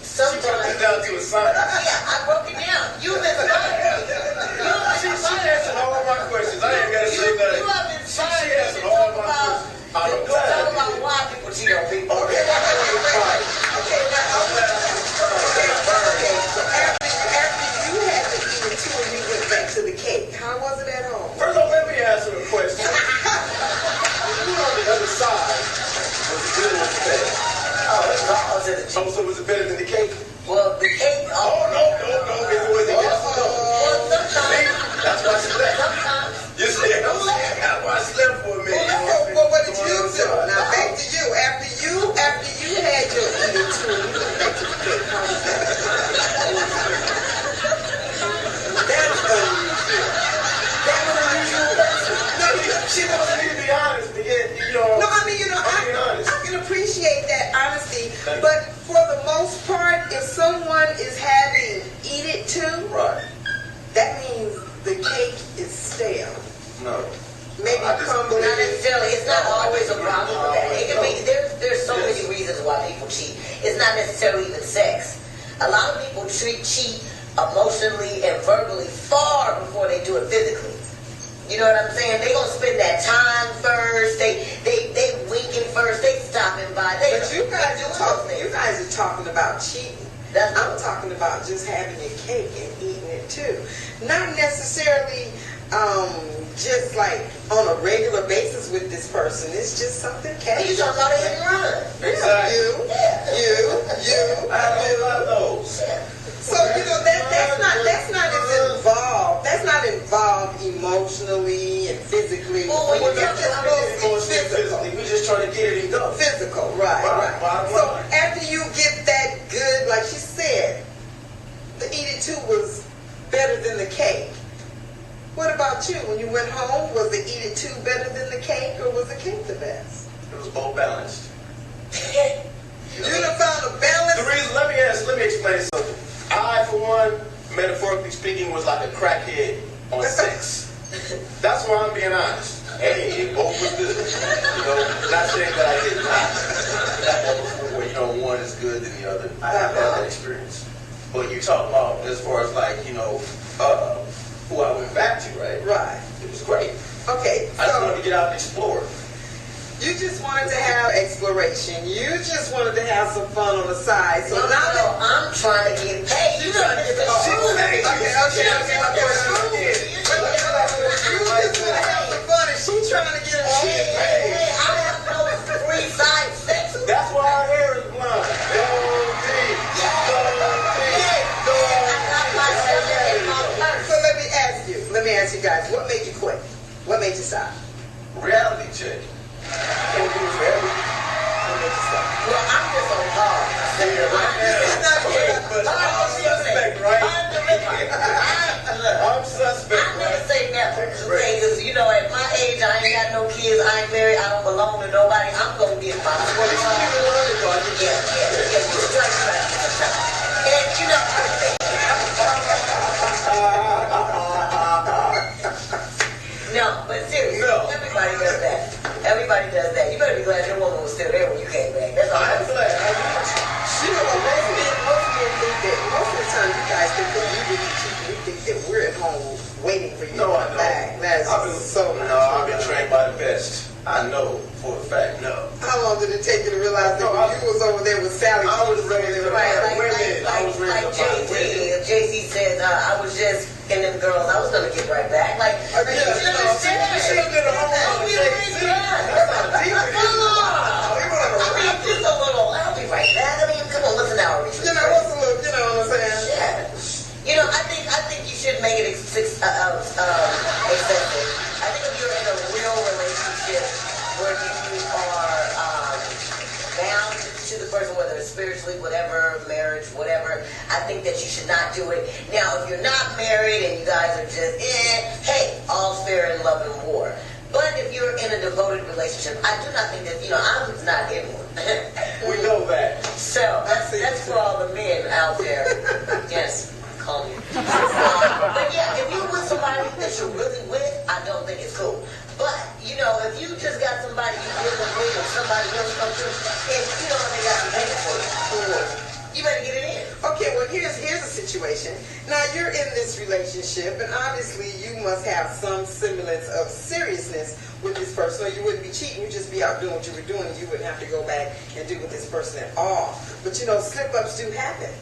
S7: sometimes
S9: down to a sign.
S7: Yeah, I broke it down. You've been
S9: She answered all my questions. I ain't got to say nothing. She answered all my questions. I'm glad.
S7: Talk about why people cheat on people.
S3: Okay, so after you had the eating too and you went back to the cake, how was it at home?
S9: First of all, let me answer the question. You on the other side. Was it good or was it bad?
S7: Oh,
S9: so was it better than the cake?
S7: Well, the cake.
S9: No. If it was a yes or no.
S7: Well, sometimes.
S9: That's why she left.
S7: Sometimes.
S9: You see, that's why she left for a minute.
S3: Well, what did you do? Now back to you. After you had your eating too and you went back to the cake, how was that? That's unusual. That was unusual.
S9: No, she wants me to be honest, but yet,
S3: No, I mean, I can appreciate that honesty, but for the most part, if someone is having eat it too,
S9: right,
S3: that means the cake is stale.
S9: No.
S3: Maybe crumble.
S7: Not necessarily. It's not always a problem with that. It can be. There's so many reasons why people cheat. It's not necessarily even sex. A lot of people cheat emotionally and verbally far before they do it physically. You know what I'm saying? They gonna spend that time first. They winking first. They stopping by.
S3: But you guys are talking about cheating. I'm talking about just having your cake and eating it too. Not necessarily just like on a regular basis with this person. It's just something casual.
S7: You talking about hit and run?
S9: Exactly.
S3: You.
S9: I had a lot of those.
S3: So that's not as involved. That's not involved emotionally and physically.
S7: Well, when
S3: It's just physical.
S9: We just trying to get it and go.
S3: Physical, right. So after you get that good, like she said, the eat it too was better than the cake. What about you? When you went home, was the eat it too better than the cake, or was the cake the best?
S9: It was both balanced.
S3: You done found a balance.
S9: The reason, let me explain something. I, for one, metaphorically speaking, was like a crackhead on sex. That's why I'm being honest. Hey, it both was good. Not saying that I did not. Not that before where, one is good than the other. I have had that experience. But you talk about as far as like, who I went back to, right?
S3: Right.
S9: It was great.
S3: Okay.
S9: I just wanted to get out and explore.
S3: You just wanted to have exploration. You just wanted to have some fun on the side. So
S7: No, I'm trying to get paid.
S3: You trying to get paid. Okay. You just want to have some fun, and she's trying to get a shit paid.
S7: I have no free side sex.
S9: That's why our hair is blonde.
S3: So let me ask you guys, what made you quit? What made you stop?
S9: Reality check. Can't do it forever.
S3: What made you stop?
S7: Well, I'm just on par.
S9: I'm suspect, right? I'm suspect,
S7: I never
S9: right?
S7: say never. Because, at my age, I ain't got no kids, I ain't married, I don't belong to nobody. I'm going to get my
S9: Well, you keep it 100,
S7: Yeah. You strike back.
S9: I know for a fact, no.
S3: How long did it take you to realize that when you was over there with Sally,
S9: I was
S3: over there with
S9: raised
S3: Sally?
S9: up by women.
S7: JC said, I was just in them girls. I was gonna get right back. Like,
S9: You should have been a home
S7: I'll be right back. I mean, come on, what's an hour?
S3: What's a little, you know what I'm saying?
S7: Yeah. You know, I think you should make it excessive. I think if you're in a real relationship where you are bound to the person, whether it's spiritually, whatever, marriage, whatever, I think that you should not do it. Now, if you're not married and you guys are just, hey, all's fair in love and war. But if you're in a devoted relationship, I do not think that, I'm not in one.
S9: We know that.
S7: So, that's for all the men out there. Yes, call me. But yeah, if you're with somebody that you're really with, I don't think it's cool. But, if you just got somebody you're dealing with and somebody else comes through, and they got some things for you, you better get it in.
S3: Okay, well, here's a situation. Now, you're in this relationship, and obviously you must have some semblance of seriousness with this person, or you wouldn't be cheating. You'd just be out doing what you were doing, and you wouldn't have to go back and do with this person at all. But, slip-ups do happen.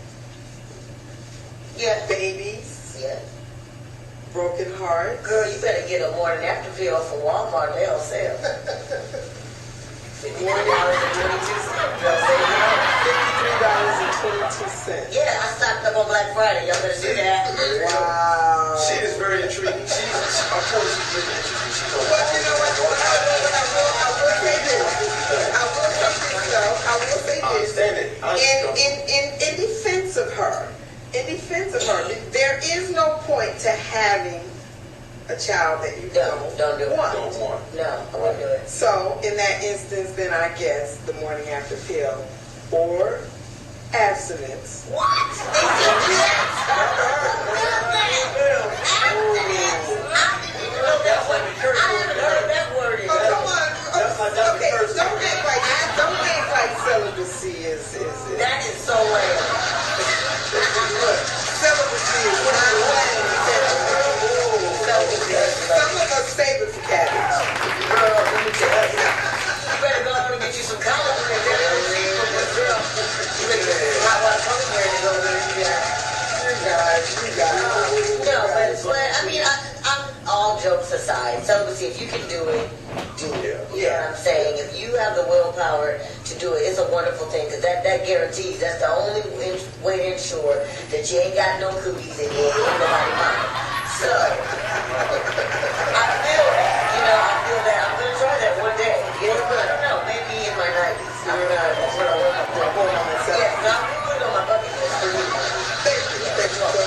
S7: Yeah.
S3: Babies.
S7: Yeah.
S3: Broken hearts.
S7: Girl, you better get a morning after pill from Walmart. They'll sell. $53.22.
S3: $53.22.
S7: Yeah, I stocked up on Black Friday. Y'all better see that.
S3: Wow.
S9: She is very intriguing. I'm telling you, she's very interesting. She's on
S3: But you know what? I will say this. I will say this. In defense of her, there is no point to having a child that you don't want.
S7: No, I won't do it.
S3: So, in that instance, then I guess the morning after pill or abstinence.
S7: What? I haven't heard that word in.
S3: Oh, come on. Okay,
S9: first
S3: don't act like celibacy is.
S7: That is so lame.
S3: Celibacy is not lame. Some of us save it for cabbage.
S7: Girl, let me tell you. You better go on and get you some collard greens. They're really cheap for this girl. You better get some hot water collard greens over there.
S3: You guys.
S7: No, but I mean, I'm all jokes aside. Celibacy, if you can do it, do it. You know what I'm saying? If you have the willpower to do it, it's a wonderful thing because that guarantees, that's the only way to ensure that you ain't got no cookies and you ain't nobody mind. So, I feel that. I'm going to try that one day. I don't know, maybe in my 90s. I don't know. That's what I want to do.
S3: Report on myself.
S7: Yeah, no, I'm going to put it on my bucket list for you.
S3: Thank you so much.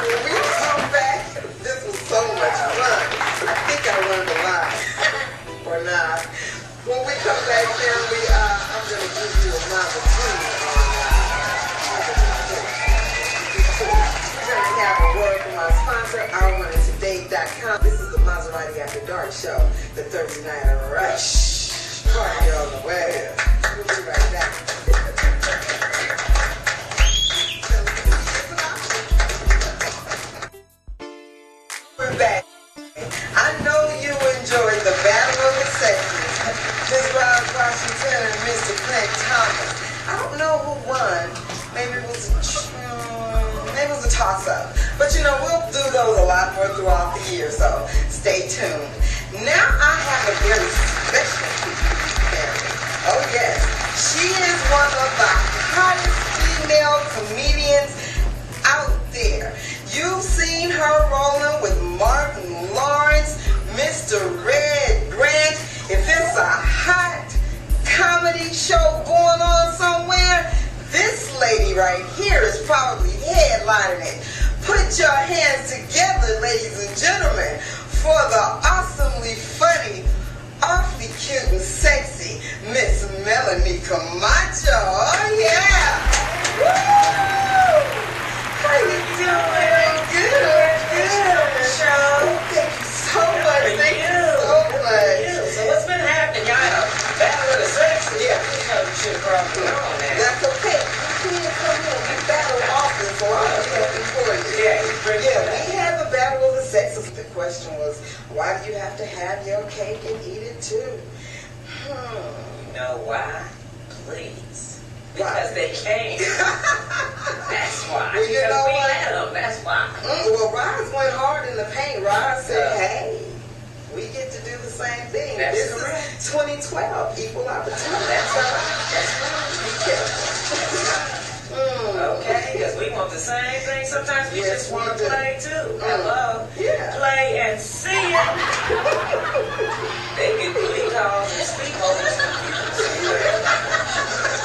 S3: When we come back, this was so much fun. I think I learned a lot. Or not. When we come back, family, I'm going to give you another clue on we're going to have a word from our sponsor, OurWinnerToday.com. This is the Mazerati After Dark Show, the Thursday night rush. Party on the way. We'll be right back. We're back. I know you enjoyed the Battle of the Sexes. Ms. Roz Washington and Mr. Clint Thomas. I don't know who won. Maybe it was a toss-up. But we'll do those a lot more throughout the year, so stay tuned. Now I have a very special family. Oh yes, she is one of the hottest female comedians out there. You've seen her rolling with Martin Lawrence, Mr. Red Grant. If it's a hot comedy show going on somewhere, this lady right here is probably headlining it. Put your hands together, ladies and gentlemen, for the awesomely funny, awfully cute and sexy Miss Melanie Comarcho. Oh yeah! Woo! How you doing? Good. Thank you so much. Thank you so much.
S7: So what's been happening? Y'all had a battle of the sexes.
S3: Yeah.
S7: You should have probably known that.
S3: That's okay. You can't come here. We battle often, so I'll be happy for you.
S7: Yeah,
S3: we have a battle of the sexes question was, why do you have to have your cake and eat it too?
S10: You know why? Please.
S3: Why?
S10: Because they came. That's why.
S3: Well, you
S10: because
S3: know
S10: we
S3: what?
S10: let them. That's why.
S3: Well, Roz went hard in the paint. Roz said, hey, we get to do the same thing.
S10: That's
S3: this
S10: correct.
S3: is 2012, equal opportunity.
S10: That's right. That's right.
S3: Be careful.
S10: Okay, because we want the same thing. Sometimes we
S3: Yes,
S10: just want
S3: we
S10: to
S3: do.
S10: play too. Hello.
S3: Yeah.
S10: Play and see it. They get booty calls and speak holes.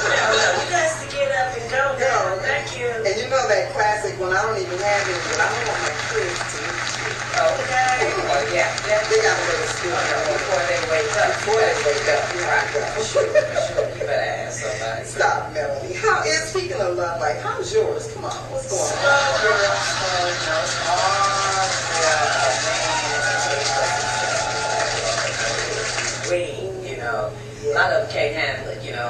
S10: No, you guys to get up and go now. Thank you.
S3: And you know that classic one, I don't even have any, but I don't want my kids to eat you.
S10: Okay. Oh, yeah.
S3: They got to go to school
S10: Before they wake up.
S3: Before they wake up.
S10: Right. For sure. You better ask somebody.
S3: Stop, Melanie. Speaking of love life, how's yours? Come on, what's going
S10: Slow,
S3: on?
S10: girl. Slow. You know, it's hard. You know, a lot of them can't handle it. You know,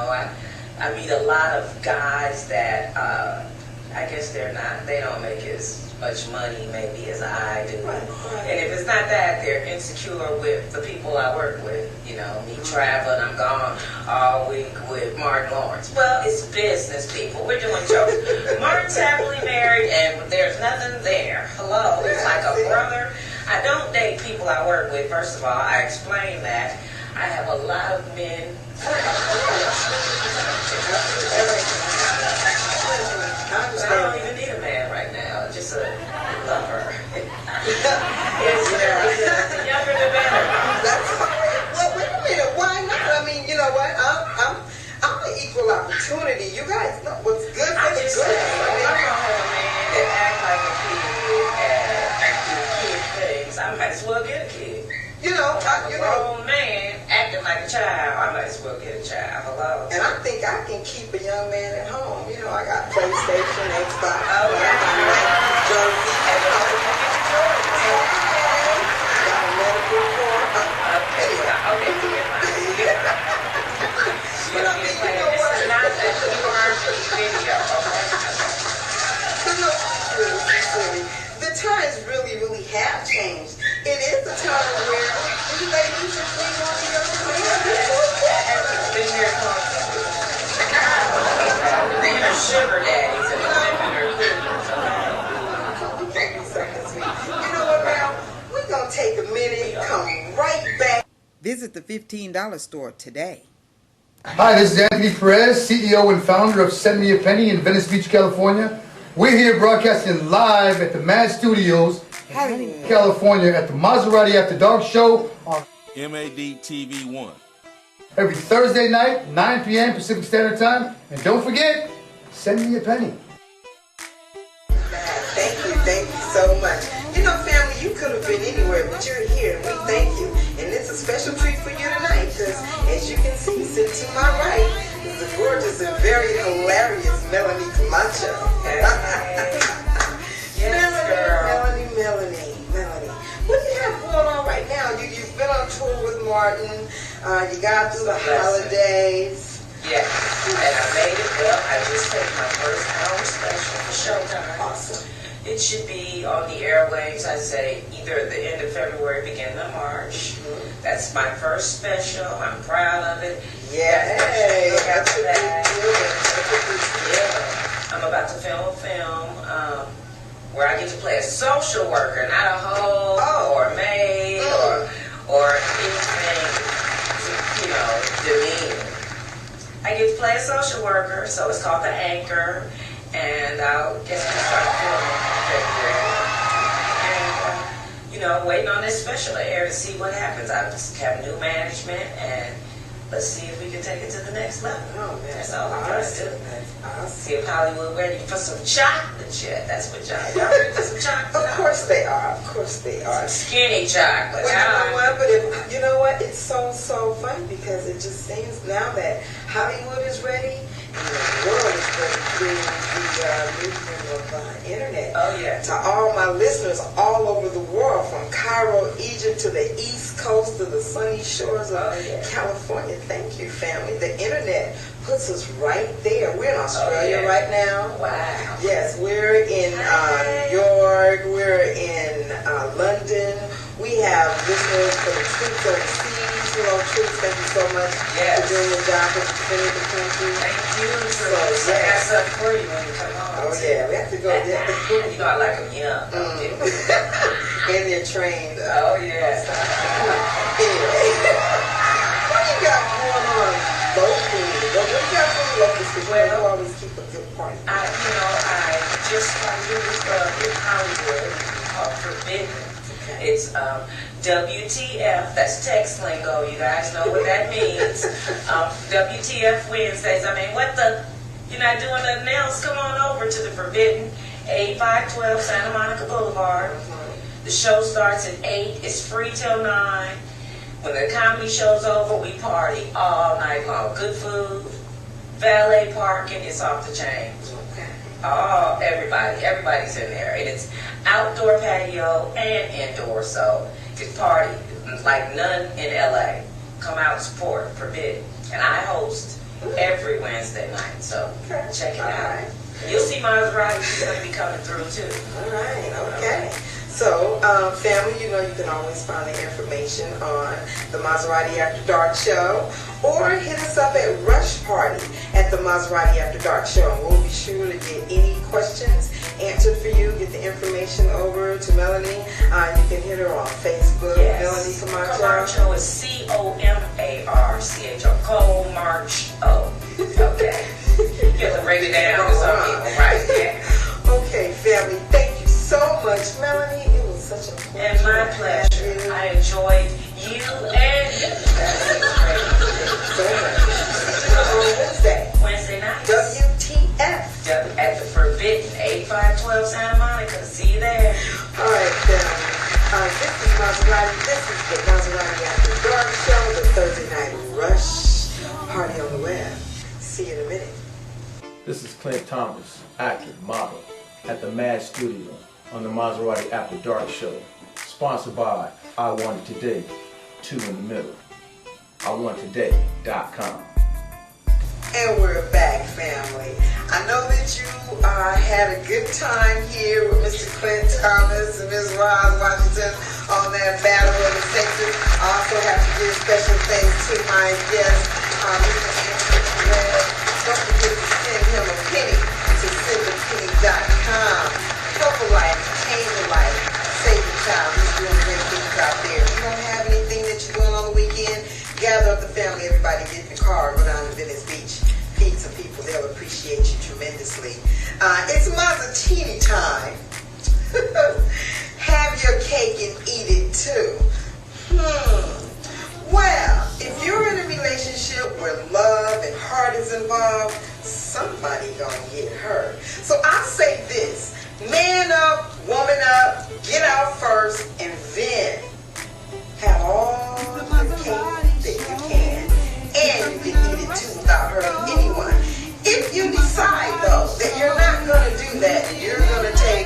S10: I meet a lot of guys that I guess they don't make as much money maybe as I do.
S3: Right.
S10: And if it's not that, they're insecure with the people I work with. You know, me traveling, I'm gone all week with Martin Lawrence. Well, it's business people. We're doing jokes. Martin's happily married and there's nothing there. Hello. It's like a brother. I don't date people I work with. First of all, I explain that. I have a lot of men. I don't even need a man right now. Just a lover. Yes, the younger the better.
S3: That's well, wait a minute. Why not? I mean, you know what? I'm an equal opportunity. You guys know what's good for the
S10: Just
S3: good.
S10: say, if I'm a whole man that act like a kid and do kid things, I might as well get a kid.
S3: You know,
S10: I'm a grown man acting like a child. I might as well get a child. Hello.
S3: and I think I can keep a young man at home. You know, I got PlayStation, Xbox,
S10: Oh, yeah.
S3: Nike jersey. Got a medical report.
S10: Okay,
S3: But I mean, you know what?
S10: This is not a commercial video, okay?
S3: But no, seriously, the times really, really have changed. It is a time where we ladies, if we want to go to
S10: Been here for they're sugar daddies and women are cougars,
S3: You know what, Mel? We're going to take a minute, come right back.
S4: Visit the $15 store today.
S8: Hi, this is Anthony Perez, CEO and founder of Send Me a Penny in Venice Beach, California. We're here broadcasting live at the Mad Studios, California, at the Mazerati After Dark show on
S2: MAD TV 1.
S8: every Thursday night, 9 p.m. Pacific Standard Time. And don't forget, send me a penny.
S3: Thank you so much. You know, family, you could have been anywhere, but you're here, and we thank you. And it's a special treat for you tonight, because as you can see, sitting to my right is the gorgeous and very hilarious Melanie Comarcho. Melanie. What do you have going on right now? You've been on tour with Martin. You got through the holidays.
S10: yes, and I made it. Well, I just taped my first hour special for Showtime.
S3: Awesome.
S10: It should be on the airwaves, I'd say, either at the end of February, beginning of March.
S3: Mm-hmm.
S10: That's my first special. I'm proud of it.
S3: Yay!
S10: That's
S3: That's a big deal.
S10: Yeah. I'm about to film a film where I get to play a social worker, not a hoe or a maid or anything, you know, demeaning. I get to play a social worker, so it's called The Anchor, and I guess we start filming in February. And, you know, waiting on this special to air to see what happens. I just have new management, and let's see if we can take it to the next level.
S3: Oh, man.
S10: That's all I'm trying to do.
S3: Awesome.
S10: See if Hollywood ready for some chocolate yet. That's what y'all ready for some chocolate?
S3: Of course they are. Of course they are.
S10: Some skinny chocolate.
S3: But you know what? You know what? It's so fun because it just seems now that Hollywood is ready and the world is ready through the medium of internet.
S10: Oh, yeah.
S3: To all my listeners all over the world, from Cairo, Egypt, to the East Coast, to the sunny shores of California. Thank you, family. The internet puts us right there. We're in Australia right now.
S10: Wow.
S3: Yes, we're in New York. We're in London. We We have listeners for the troops overseas. Hello, troops. Thank you so much for doing your job for defending the country.
S10: Thank you,
S3: So,
S10: troops. I got something for you when you come home.
S3: Oh, yeah. We have to go.
S10: You know I like them young.
S3: And they're trained.
S10: Oh, yeah.
S3: Anyway, what do you got going on locally? What do you got for the locals? Because you always keep a good party.
S10: I just started a club in Hollywood called Forbidden. It's WTF, that's text lingo, you guys know what that means. WTF Wednesdays, you're not doing nothing else, come on over to the Forbidden, 8512 Santa Monica Boulevard. The show starts at 8, it's free till 9. When the comedy show's over, we party all night long. Good food, valet parking, it's off the chain. Oh, everybody's in there. And it's outdoor patio and indoor, so it's party like none in LA. Come out and support Forbidden. And I host every Wednesday night, so check it out. You'll see Mazerati, she's going to be coming through too.
S3: All right, okay. So, family, you know you can always find the information on the Mazerati After Dark Show, or hit us up at Rush Party at the Mazerati After Dark Show. And we'll be sure to get any questions answered for you. Get the information over to Melanie. You can hit her on Facebook.
S10: Yes.
S3: Melanie Comarcho.
S10: Comarcho is Comarcho. Comarcho. Okay. You have to break it down to some people, right? Yeah.
S3: Okay, family. Thank you so much, Melanie. It was such a pleasure.
S10: And my pleasure. I enjoyed you and you.
S3: So much.
S10: Wednesday night.
S3: WTF.
S10: At the Forbidden, 8512 Santa Monica. See you there.
S3: All right, this is Mazerati. This is the Mazerati After Dark Show, the Thursday Night Rush Party on the Web. See you in a minute.
S11: This is Clint Thomas, actor, model, at the Mad Studio on the Mazerati After Dark Show, sponsored by I Want It Today, 2 in the middle. IWantItToday.com.
S3: And we're back, family. I know that you had a good time here with Mr. Clint Thomas and Ms. Roz Washington on that Battle of the Sexes. I also have to give special thanks to my guest, Mr. Anthony Perez. Don't forget to send him a penny to sendthepenny.com. Help a life, change a life, save a child. He's doing great things out there. If you don't have anything that you're doing on the weekend, gather up the family, everybody get in the car, go down to Venice Beach, feed some people. They'll appreciate you tremendously. It's Mazatini time. Have your cake and eat it too. Well, if you're in a relationship where love and heart is involved, somebody gonna get hurt. So I say this: man up, woman up, get out first, and then have all the cake that you can. And you can eat it too without hurting anyone. If you decide, though, that you're not going to do that, you're going to take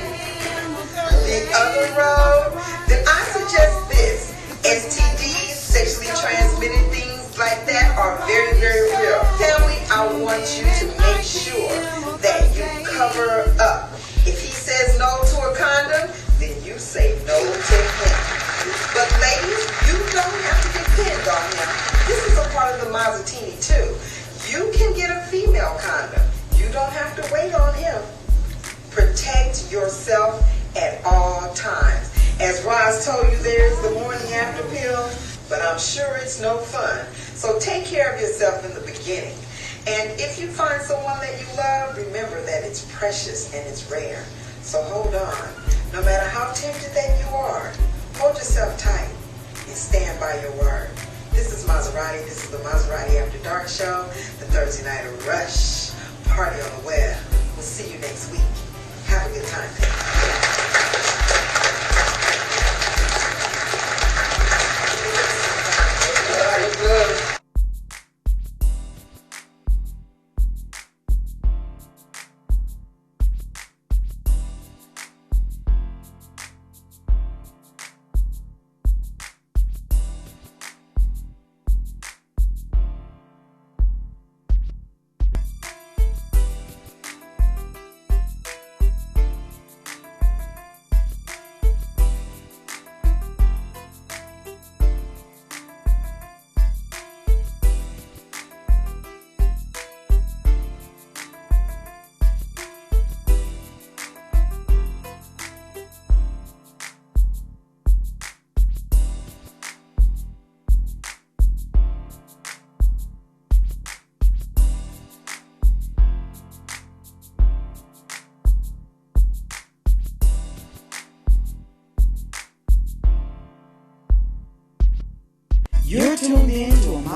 S3: the other road, then I suggest this. STDs, sexually transmitted things like that, are very, very real. Family, I want you to make sure that you cover up. If he says no to a condom, then you say no to him. But ladies, you don't have to depend on him. This is a part of the Mazatini too. You can get a female condom. You don't have to wait on him. Protect yourself at all times. As Roz told you, there's the morning after pill, but I'm sure it's no fun. So take care of yourself in the beginning. And if you find someone that you love, remember that it's precious and it's rare. So hold on. No matter how tempted that you are, hold yourself tight and stand by your word. This is Mazerati. This is the Mazerati After Dark Show, the Thursday Night Rush Party on the Web. We'll see you next week. Have a good time. Good.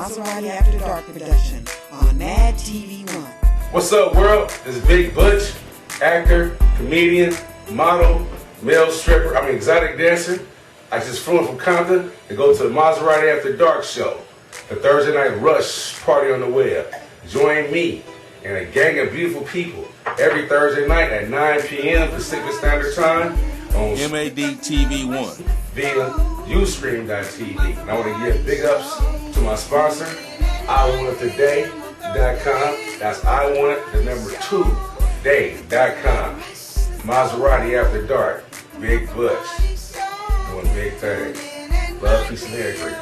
S4: Mazerati After Dark production on Mad TV 1.
S1: What's up, world? This is Big Butch, actor, comedian, model, male stripper, exotic dancer. I just flew in from Compton to go to the Mazerati After Dark show, the Thursday night rush party on the web. Join me and a gang of beautiful people every Thursday night at 9 p.m. Pacific Standard Time on
S2: MAD TV 1
S1: via Ustream.tv. And I want to give big ups to my sponsor, IWantItToday.com. That's IWantIt2Day.com. Mazerati After Dark, Big Butch, doing big things. Love, peace, and hair grease.